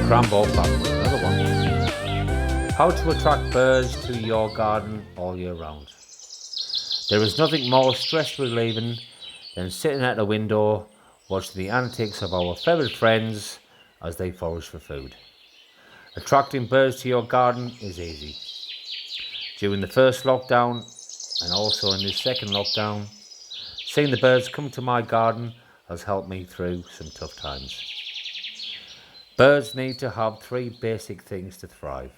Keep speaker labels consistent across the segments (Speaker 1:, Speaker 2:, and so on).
Speaker 1: Creativecrambo back with another one. How to attract birds to your garden all year round. There is nothing more stress relieving than sitting at the window watching the antics of our feathered friends as they forage for food. Attracting birds to your garden is easy. During the first lockdown and also in this second lockdown, seeing the birds come to my garden has helped me through some tough times. Birds need to have three basic things to thrive: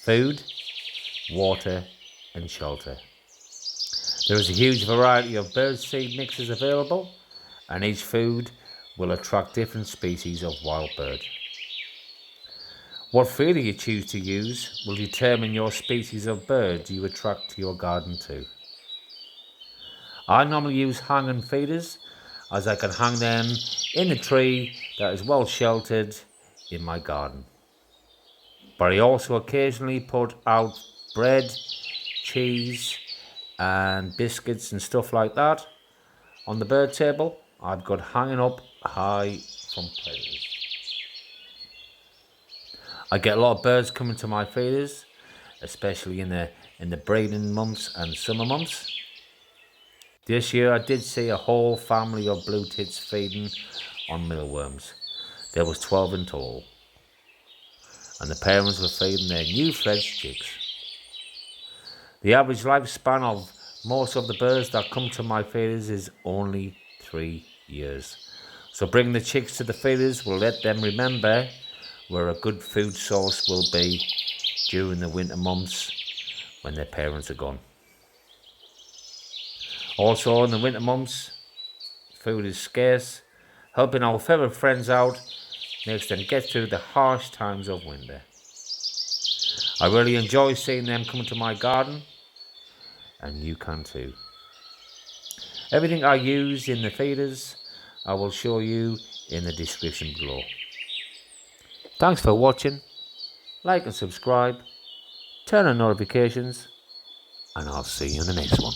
Speaker 1: food, water and shelter. There is a huge variety of bird seed mixes available, and each food will attract different species of wild bird. What feeder you choose to use will determine your species of birds you attract to your garden too. I normally use hanging feeders, as I can hang them in a tree that is well sheltered in my garden. But I also occasionally put out bread, cheese and biscuits and stuff like that on the bird table I've got hanging up high from predators. I get a lot of birds coming to my feeders, especially in the breeding months and summer months. This year I did see a whole family of blue tits feeding on mealworms. There was 12 in total, and the parents were feeding their new fledged chicks. The average lifespan of most of the birds that come to my feeders is only 3 years. So bringing the chicks to the feeders will let them remember where a good food source will be during the winter months when their parents are gone. Also in the winter months, food is scarce. Helping our feathered friends out makes them get through the harsh times of winter. I really enjoy seeing them come to my garden, and you can too. Everything I use in the feeders I will show you in the description below. Thanks for watching. Like and subscribe, turn on notifications, and I'll see you in the next one.